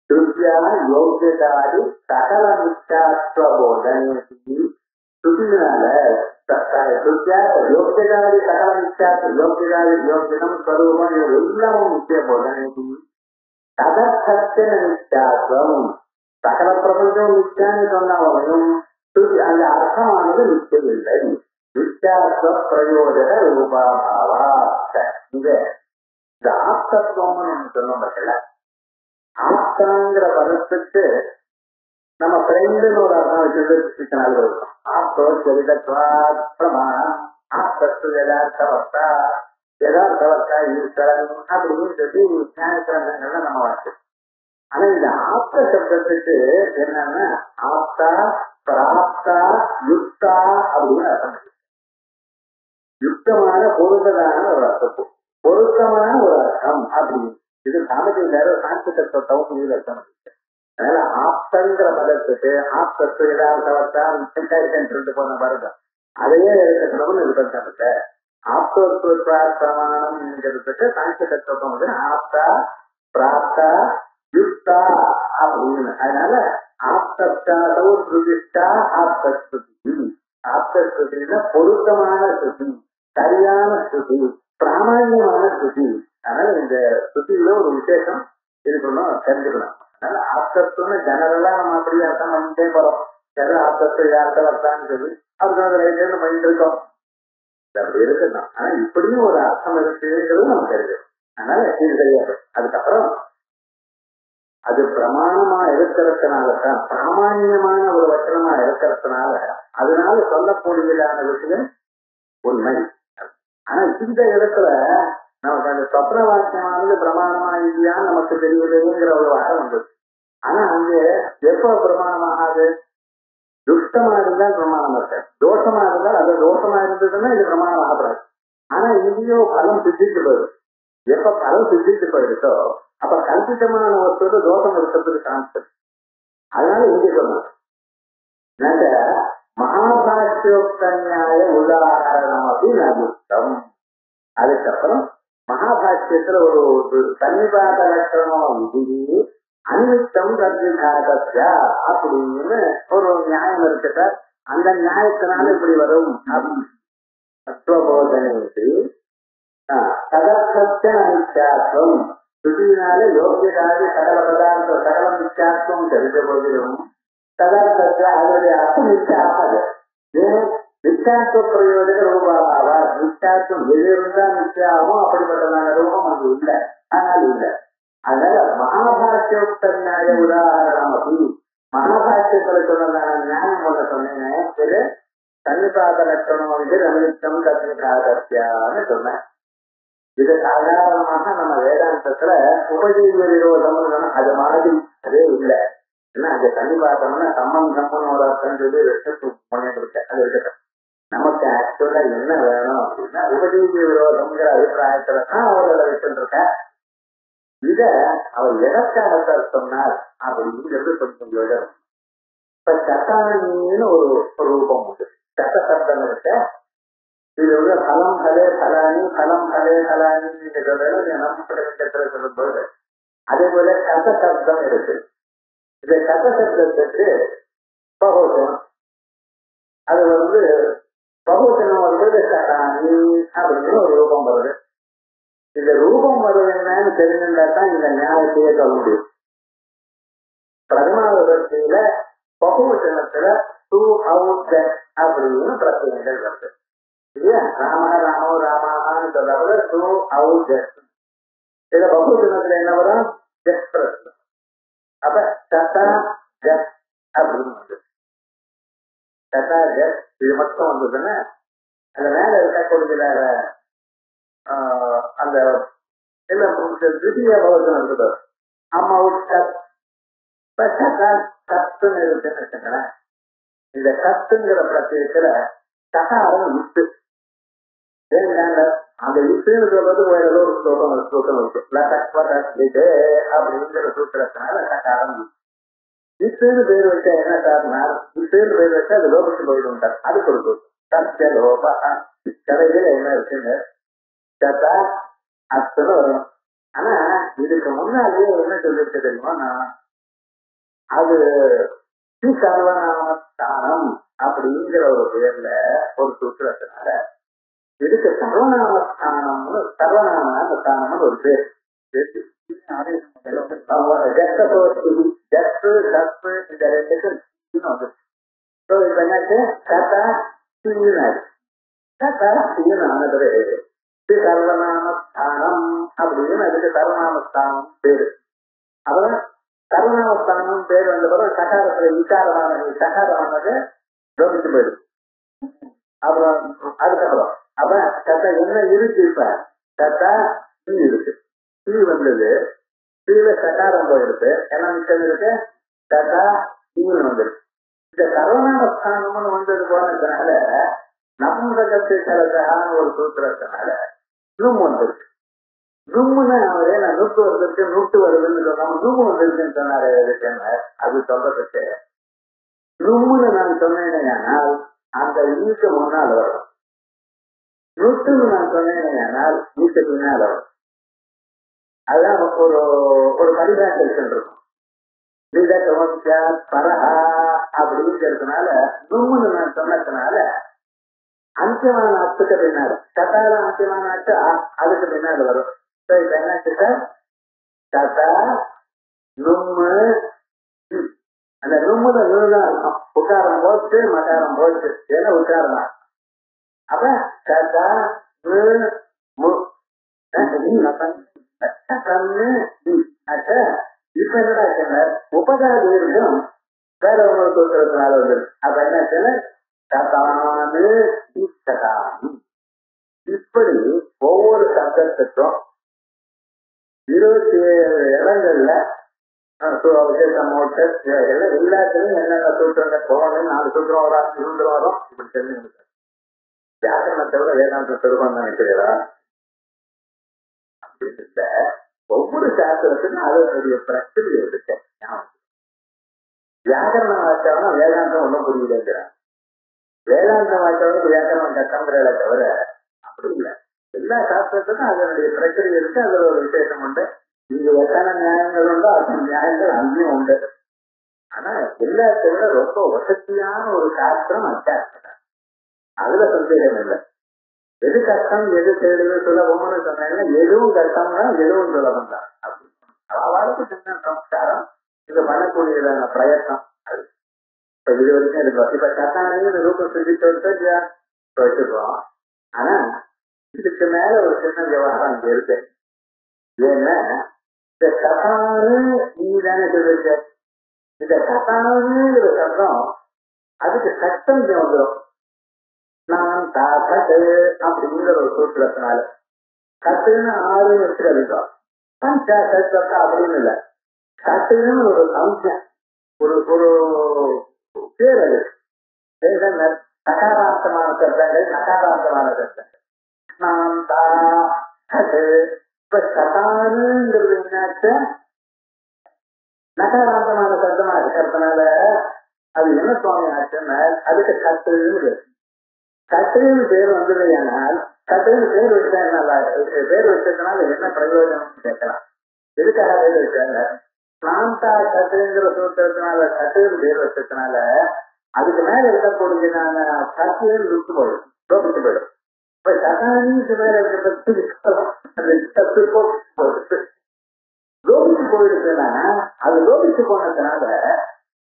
திருப்தியா யோகியதாதி சகல மிச்சாத்வ போதனை சுத்தினால திருப்தியா யோகியதாதி சகல மிச்சாத்வ யோகியதாதி யோகியம் ஸ்வரூபம் எல்லாமும் நிச்சய போதனை. ததர்த்தன மிச்சாத்வம் சகல பிரபஞ்சம் நிச்சயான்னு சொன்னாலும் அந்த அர்த்தமானது நிச்சயம் இல்லை. மிச்சாத்வ பிரயோஜக ரூபாபாவா. இந்த ஆப்தத்துவம்னு சொன்னோம்ல, ஆப்தாங்கிற பதத்துக்கு நம்ம ஃப்ரெண்டுன்னு ஒரு அர்த்தம் வச்சுட்டு இருக்கும். ஆப்தோ சரிதத்வா பிரமாணம், ஆப்தத்து யதார்த்தவர்த்தா, யதார்த்தவர்த்தா ஈஸ்வரன் அப்படின்னு சொல்லி ஞானக்கிரந்தங்கள்ல நம்ம வச்சு. ஆனா இந்த ஆப்த சப்தத்துக்கு என்னன்னா ஆப்தா பிராப்தா யுக்தா அப்படின்னு அர்த்தம். யுக்தமான பொருத்ததான ஒரு அர்த்தம், பொருத்தமான ஒரு அர்த்தம் அப்படின்னு. இது சாமஜியில சாந்தி தத்துவத்தவும் நீங்க அர்த்தம். அதனால ஆப்தங்கிற பதத்துக்கு ஆப்தத்து யதார்த்தவர்த்தா சொல்லிட்டு போன பாருங்க, அதையே இருக்கணும்னு இருக்க. ஆப்தோத்வ பிரமாணம்ங்கிறதுக்கு சாந்தி தத்துவம் வந்து ஆப்தா பிராப்தா யுக்தா அப்படின்னு. அதனால ஆப்தோ ஸ்ருதிஷ்டா ஆப்தஸ்ருதி. ஆப்தஸ்ருதினா பொருத்தமான ஸ்ருதி, சரியான ஸ்ருதி, பிராமணியமான ஸ்ருதி. அதனால இந்த ஸ்ருதியில ஒரு விசேஷம் இருக்கணும், தெரிஞ்சுக்கணும். அதனால ஆப்தத்துவம்னு ஜெனரலா நம்ம அப்படியே அர்த்தம் பண்ணிட்டே போறோம். ஆப்தத்தை யார்த்த வர்த்தான்னு சொல்லி அதுக்கு ரைட்டு மைண்ட் இருக்கோம், அப்படி இருக்கணும். ஆனா இப்படியும் ஒரு அர்த்தம் இருக்குங்கிறது நம்ம தெரியும். அதனால இது தெரியாது. அதுக்கப்புறம் அது பிரமாணமா இருக்கிறதுனாலதான், பிராமணியமான ஒரு வச்சனமா இருக்கிறதுனால அதனால சொல்லக்கூடியதான விஷயம் உண்மை. ஆனா இந்த இடத்துல நமக்கு அந்த சொப்ன வாக்கியமானது பிரமாணமா இல்லையா நமக்கு தெரியுதுங்கிற ஒரு வாரம் வந்தது. ஆனா அங்க எப்ப பிரமாணமாகாது, துஷ்டமா இருந்தால் பிரமாணம் இருக்க, தோஷமா இருந்தால் அது தோஷமா இருந்ததுன்னா இது பிரமாணம் ஆகப்படாது. ஆனா இங்கேயோ பலம் சித்திட்டு போயிடும். எப்ப பலம் சித்திட்டு போயிடுச்சோ அப்ப கல்பிதமான ஒருத்தர் தோஷம் இருக்கிறதுக்கு சான்ஸ். அதனால இங்கே சொன்னாங்க மகாபாஷ்யோக்தன்யாய உதாரணம் அப்படின்னு அர்த்தம். அதுக்கப்புறம் மகாபாஷ்யத்துல ஒரு சன்னிபாத லட்சணம் விதி, அனிமித்தம் தத்விகாதஸ்ய அப்படின்னு ஒரு நியாயம் இருக்குதா, அந்த நியாயத்தினால இப்படி வரும். தத்துவபோதனைக்கு ததர்த்தத்திய அனித்யாத்வம் ஸ்ருதியினால யோகியதாதி சகல பதார்த்தம் சகல மித்யாத்வம் தெரிஞ்ச போதிலும் ததர்த்தத்தை அதனுடைய அர்த்தம் மிச்ச ஆகாது. ஏன் மித்யாத்வ பிரயோஜக ரூபாவார். மித்யாத்வம் எது இருந்தா மித்யாவும் அப்படிப்பட்டதான ரூபம் அங்கு இல்லை. ஆனால் இல்லை. அதனால மகாபாஷ்யோக்த நியாய உதாரணம் அப்படி மகாபாஷ்யத்துல சொன்னதான நியாயம் ஒண்ணு சொன்னேன். இது சன்னிபாத லட்சணம் வந்து ரமித்தம் தத்விகாதஸ்யான்னு சொன்னேன். இது சாதாரணமாக நம்ம வேதாந்தத்துல உபஜீவ விரோதம் அது மாதிரி அதே இல்லை. ஏன்னா அந்த சன்னிபாதம்னா சம்பந்தம்னு ஒரு அர்த்தம் சொல்லி பண்ணிட்டு அது இருக்கட்டும். நமக்கு ஆக்சுவலா என்ன வேணும் அப்படின்னா உபஜீவ விரோதம்ங்கிற அபிப்பிராயத்துல தான் அவர்களை வச்சுட்டு இருக்க. இத அவர் எதற்காக சொன்னார் அப்படிங்கிறது கொஞ்சம் யோஜனம். இப்ப சட்டானின்னு ஒரு ரூபம் உண்டு. சட்ட சப்தம் இருக்க. இது வந்து பலம் கலே பலானி பலம் கலே பலானி நம்பத்துல சொல்லும்போது அதே போல சட்ட சப்தம் இருக்கு. இந்த சட்ட சப்தத்துக்கு பகோசனம், அது வந்து பகோசனம் வரும்போது சட்டானி அப்படின்னு ஒரு ரூபம் வருது. இந்த ரூபம் வருது என்னன்னு தெரிஞ்சுட்டா தான் இந்த நியாயத்தையே சொல்ல முடியும். பிரதமாவதத்தில பகுவச்சனத்துல டூ அவுட் அப்படின்னு பிரச்சனைகள் வருது இல்லையா. ராம ராமோ ராமான்னு சொல்றத டூ அவுட். இதுல பகுவச்சனத்துல என்ன வரும்? ஜஸ் பிரச்சனை. அப்ப சட்டா ஜஸ் அப்படின்னு வந்து சட்டா ஜஸ் இது மட்டும் வந்ததுன்னா அந்த மேல இருக்கக்கூடிய அந்த என்ன திருத்திய பகவத்தம் இருக்குது. அம்மா சத்துன்னு இருக்குன்னு வச்சுங்களேன். இந்த சத்துங்கிற பிரத்யேகத்துல சகாரம் விட்டு அந்த விட்டுன்னு சொல்றது வேற ஏதோ ஒரு ஸ்லோகம் இருக்கு. அப்படிங்கிற சூத்திரத்தினால சகாரம் விட்டுன்னு பேர் வச்சா என்ன காரணா? விட்டுன்னு பேர் வச்சா அது லோகத்து போயிடும். அது கொடுக்கும் சத்திய லோப கடையில என்ன இருக்குன்னு சத்தா அத்துன்னு வரும். ஆனா இதுக்கு முன்னாலே என்ன சொல்லிருக்கு தெரியுமா? அது சர்வநாமஸ்தானம் அப்படிங்கிற ஒரு பேர்ல ஒரு சூத்திரத்தினால இதுக்கு சர்வநாமஸ்தானம்னு சர்வநாமஸ்தானம்னு ஒரு பேர். சர்வநாமஸ்தானம் அப்படின்னு அதுக்கு சர்வநாமஸ்தானம் பேரு. அப்புறம் சர்வநாமஸ்தானம் பேர் வந்த பிறகு சகாரத்துல சகாரமானது லோகிச்சு போயிடுது. அப்புறம் அதுக்கப்புறம் அப்ப கத்தா என்ன இருக்கு? இப்ப கத்தா தீ இருக்கு. தீ வந்தது, தீல சகாரம் போயிடுது. என்ன மிச்சம் இருக்கு? கத்தா தீன்னு வந்துருக்கு. இந்த சர்வநாமஸ்தானம்னு வந்தது போனதுனால நம்பகத்தை கலக்கான ஒரு சூத்திரத்தினால நும் வந்துருக்கு. நும்முன்னு அவரே நான் நுட்டு வந்திருக்கு நுட்டு வருதுன்னு சொன்னாம நும்மு வந்திருக்குன்னு சொன்னாரு. அது சொல்றதுக்கு நும்முன்னு நான் சொன்னேனால் அந்த ஈக்கு முன்னால் வரும். நுட்டுன்னு நான் சொன்னேனால் ஈக்கு பின்னால் வரும். அதுதான் ஒரு பரிபாஷன் இருக்கும். பரஹா அப்படிங்கிறதுனால நும்முன்னு நான் சொன்னதுனால அந்தியமான அத்துக்கு பின்னாடி சட்டால அந்தியமான அட்டு அதுக்கு பின்னாடி வரும். இப்ப என்னாச்சு சார்? சட்டா நும்மு. அந்த நும்முல நூதான் இருக்கும். உக்காரம் போச்சு மகாரம் போச்சு. ஏன்னா உச்சாரம் தான். அப்ப சட்டா இப்ப என்னடா உபகார தீர்க்கம் வேற ஒன்று சொல்றதுனால வந்து அப்ப என்ன சதானு சதானு. இப்படி ஒவ்வொரு சப்தத்துக்கும் 27 இடங்கள்ல எல்லாத்துலயும் என்னென்ன சூத்திரங்கள் போகணும். 4 சூத்திரம் வரும், 5 சூத்திரம் வரும். இப்படி தெரிஞ்சு வியாக்கரணத்தை விட வேதாந்தம் பெருமான்னு நினைக்கிறீரா? அப்படின்னு ஒவ்வொரு சாஸ்திரத்துக்கும் அதனுடைய பிரச்சனை இருக்கு. வியாக்கரணம் வாய்ச்சவனா வேதாந்தம் ஒன்றும் புரியலைங்கிறான். வேதாந்தம் வாய்ச்சவனுக்கு வியாக்கரணம் கட்டங்கிறத தவிர அப்படி இல்லை. எல்லா சாஸ்திரத்துக்கும் அதனுடைய பிரச்சனை இருக்கு. அதுல ஒரு விசேஷம் உண்டு. இங்க எத்தனை நியாயங்கள் உண்டோ அத்தனை நியாயங்கள் அங்கேயும் உண்டு. ஆனா எல்லாத்தை விட ரொம்ப வசதியான ஒரு சாஸ்திரம் அத்தியாசம். அதுல சந்தேகம் இல்லை. எது கஷ்டம் எது தெளிவு சுலபம்னு சொன்னாங்கன்னா எதுவும் கஷ்டம் தான் எதுவும் சுலபம் தான் அப்படின்னு அவளுக்கு சின்ன சம்ஸ்காரம் இது பண்ணக்கூடியதான பிரயத்னம். அது இப்ப இது வரைக்கும் இருக்கும். இப்ப கத்தானு ரூபம் சிந்திச்சு வச்சுக்கிறோம். ஆனா இதுக்கு மேல ஒரு சின்ன விவகாரம் இங்க இருக்கு. ஏன்னா இந்த கத்தானு நீ தானே சொல்லிருக்க. இந்த கத்தானுங்கிற சத்தம் அதுக்கு சத்தம் இங்க வந்துடும். நான் கட்டு அப்படிங்கிற ஒரு சூத்திரத்தினால கட்டுன்னு 6 வச்சுருக்கோம். பஞ்சா கட்டு அப்படின்னு இல்லை. கட்டுன்னு ஒரு சம்சம் ஒரு ஒரு பேர். அது நகாராந்தமான சத்தங்கள் நகாராந்தமான சத்தங்கள். நான் கட்டு இப்ப கட்டானுங்கிறது என்னாச்ச நகாராந்தமான சத்தமா இருக்கிறதுனால அது என்ன சுவாமி ஆச்சுன்னா அதுக்கு கட்டுன்னு கட்டுன்னு பேர் வந்தது. ஆனால் கட்டுன்னு பேர் வச்சதுனால என்ன பிரயோஜனம் கேட்கலாம். எதுக்காக பேர் வச்சாங்க? பிராந்தா கட்டுங்கிற சூத்திரத்தினால கட்டுன்னு பேர் வச்சதுனால அதுக்கு மேல இருக்கக்கூடியதான கட்டுன்னு லுத்து போயிடும், லோபிச்சு போயிடும். இப்ப கட்டானிக்கு மேல லோபிச்சு போயிடுச்சுன்னா அது லோபிச்சு போனதுனால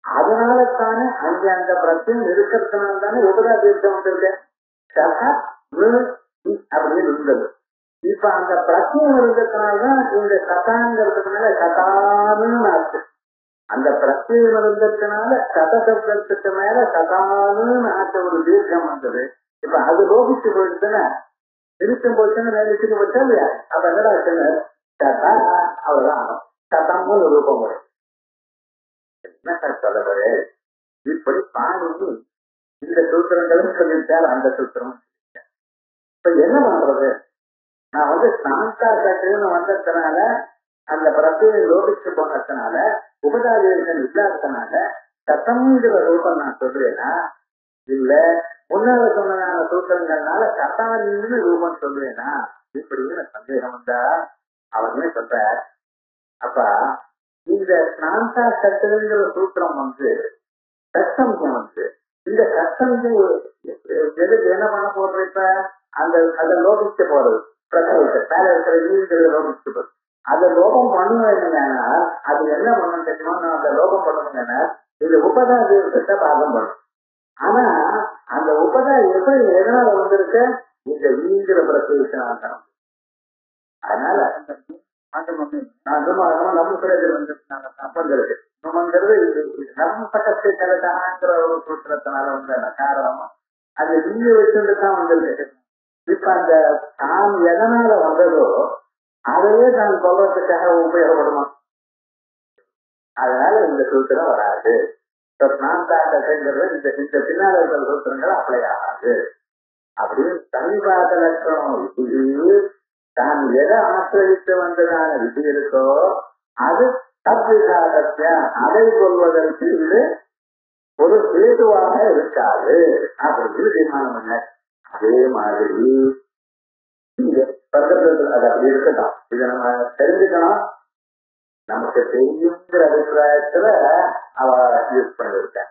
அதனால தானே அங்க அந்த பிரச்சனை இருக்கிறதுனால தானே உபதாதீர்த்தம் வந்திருக்க அப்படின்னு இருந்தது. இப்ப அந்த பிரச்சனை இருந்ததுனாலதான் இந்த கதாங்கிறதுனால கதான்னு ஆச்சு. அந்த பிரச்சனை இருந்ததுனால கதசப்தத்துக்கு மேல கதான்னு ஆச்ச ஒரு தீர்க்கம் வந்தது. இப்ப அது லோபிச்சு போயிடுச்சுன்னா நிறுத்தம் போச்சுன்னு நினைச்சுட்டு போச்சா இல்லையா? அப்ப என்னடா கதா அவ்வளவுதான் கதம்னு ஒரு ரூபம் வரும். என்ன தலைவரே இப்படி பாணி இந்த சூத்திரங்களும் சொல்லிட்டார், அந்த சூத்திரம். இப்ப என்ன பண்றது? நான் சாந்தா கட்டுன்னு வந்ததுனால அந்த பிரச்சனையை லோபிச்சு போனதுனால உபதாதீர்க்கம் இல்லாததுனால கதம்ங்கிற ரூபம் நான் சொல்றேன்னா இல்ல முன்னால சொன்னதான சூத்திரங்கள்னால கதானின்னு ரூபம் சொல்றேனா இப்படின்னு சந்தேகம் வந்தா அவனே சொல்ற. அப்ப இந்த சாந்தா கட்டுங்கிற சூத்திரம் கஷ்டம் இந்த கஷ்டம் எதுக்கு என்ன பண்ண போடுற? இப்ப அந்த அதை லோபிச்சு போறது பிரசவத்தை மேல இருக்கிற ஈங்கிறது லோபிச்சு போறது. அதை லோகம் பண்ணுவேன்னா அது என்ன பண்ணணும் தெரியுமா? அந்த லோகம் பண்ணணுங்கன்னா இது உபதாதீர்க்கத்தை பாகம் பண்ணும். ஆனா அந்த உபதா எப்படி எதனால வந்திருக்கு? இந்த ஈங்கிற பிரசவிச்சனால. அதனால நம்ம பிறகு அப்பங்கிறது நம்மங்கிறது நம்ம பக்கத்தை கலட்டாங்கிற ஒரு சூத்திரத்தினால வந்த காரணமா அந்த ஈய வச்சுட்டு தான் வந்திருக்கு. இப்ப அந்த தான் எதனால வந்ததோ அதையே தான் சொல்றதுக்காக உபயோகப்படுமா? அதனால இந்த சூத்திரம் வராது. இந்த பின்னால இருக்கிற சூத்திரங்கள் அப்ளை ஆகாது அப்படின்னு சமீபாத லட்சணம். இது தான் எதை ஆசிரியத்து வந்ததான விதி இருக்கோ அது தத்விகாதத்திய அதை சொல்வதற்கு இது ஒரு சேதுவாக இருக்காது அப்படின்னு தீர்மானம் பண்ண. அதே மாதிரி அது அப்படி இருக்கட்டும். இதை நம்ம தெரிஞ்சுக்கணும். நமக்கு தெரியுங்கிற அபிப்பிராயத்துல அவ யூஸ் பண்ணிருக்கேன்.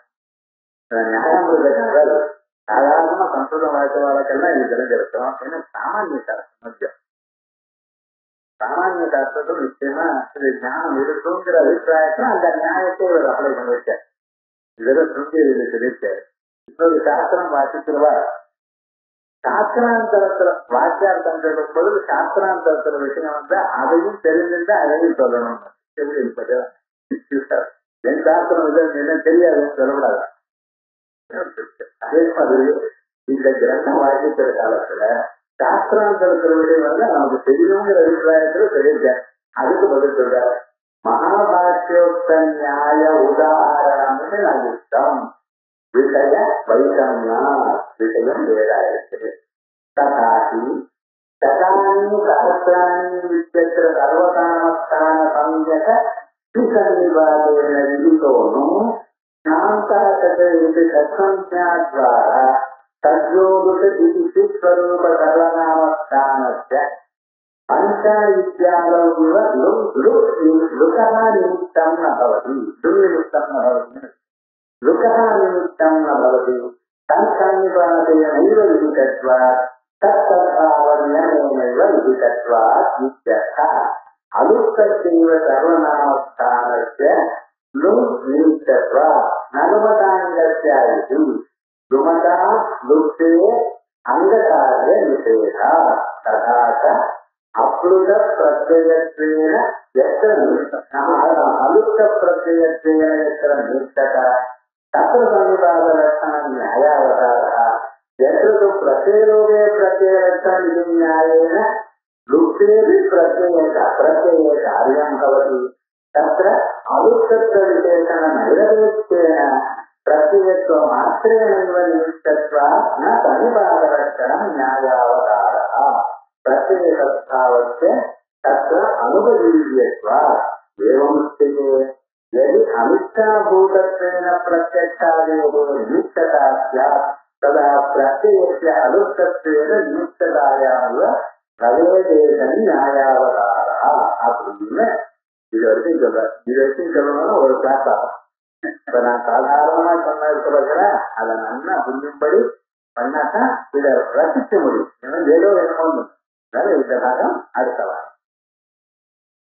நியாயம்ன்றதுக்காக சாதாரணமா சம்ஸ்கிருதம் வழக்கு வழக்கெல்லாம் இது தெரிஞ்சிருக்கோம். ஏன்னா சாமானிய சாஸ்திரம் முக்கியம். சாமானிய சாஸ்திரத்தில் நிச்சயமா இது ஞானம் இருக்குங்கிற அபிப்பிராயத்துல அந்த நியாயத்தை இவர் அப்ளை பண்ணிருக்கார். இதெல்லாம் சுருங்கி சொல்லியிருக்காரு. இன்னொரு சாஸ்திரம் வாசிக்கிறவா சாஸ்திராந்தரத்துல வாக்கியார்த்தம் சொல்லும் பொழுது சாஸ்திராந்தரத்துல விஷயம் வந்தா அதையும் தெரிஞ்சிருந்தா அதையும் சொல்லணும். என் சாஸ்திரம் என்ன தெரியாதுன்னு சொல்லக்கூடாது. அதே மாதிரி இந்த கிரந்தம் வாசிக்கிற காலத்துல சாஸ்திராந்தரத்தினுடைய நமக்கு தெரியுங்கிற அபிப்பிராயத்துல தெரிஞ்சேன். அதுக்கு பதில் சொல்ற மகாபாஷ்யோக்த நியாய உதாரணம்னு நான் இஷ்டம் விஷய வைஷம்யா விஷயம் வேறாயிருக்கு. ததாகி சதானி சஹஸ்ராணி வித்யத்ர சர்வகாமஸ்தான சம்யக ஸ்ரீசன்னிபாதேன விதிதோனும் சாந்தாகத இது சத்சம்யாத்வாரா தத்யோதுஷ இது ஸ்வரூப சர்வகாமஸ்தானஸ்ய பஞ்சா இத்தியாதோ லுகா நிமித்தம் நபவதி துர்நிமித்தம் நபவதி லுகா நிமித்தம் நபவதி தன்சன்னிபாதேய நைவ விதிகத்வா தத்தத்பாவன்யமேனைவ விதிகத்வா இத்யர்த்தः அலுக்கத்தைவ சர்வநாமஸ்தானஸ்ய லுங் நிமித்தத்வா நனுமதாங்கஸ்யாயிதி லுமதா லுக்தே அங்ககார்ய நிஷேதா ததாச அப்ளுத பிரத்யயத்வேன எத்திர அலுக்க பிரத்யயத்வேன எத்திர நிமித்ததா தத்ர சன்னிபாதலட்சணம் நியாயாவதாரः यत्र तु प्रत्ययलोके प्रत्ययलक्षणम् इति न्यायेन लुप्तेऽपि प्रत्ययकार्यं भवति तत्र अलुप्तत्वविशेषणनैरपेक्षेण प्रत्ययत्वमात्रेणैव निमित्तत्वात् न सन्निपातलक्षणं न्यायावतारः प्रत्ययसद्भावस्य तत्र अनुपजीव्यत्वात् एवं स्थिते यदि अमिच्छाभूतत्वेन प्रत्यक्षादेः निमित्तता स्यात् तदा प्रत्ययस्य अलुप्तत्वेन निमित्ततायामेव भवेदेव न्यायावतारः அப்படின்னு இது வரைக்கும் சொல்றேன். இது வரைக்கும் சொல்லணும்னா ஒரு கிளாஸ் ஆகும். இப்ப நான் சாதாரணமா சொன்னது சொல்றேன், அதை நல்லா புரியும்படி பண்ணாதான் இதை ரசிக்க முடியும். ஏதோ என்னமோ இந்த பாகம் அடுத்த வாரம்.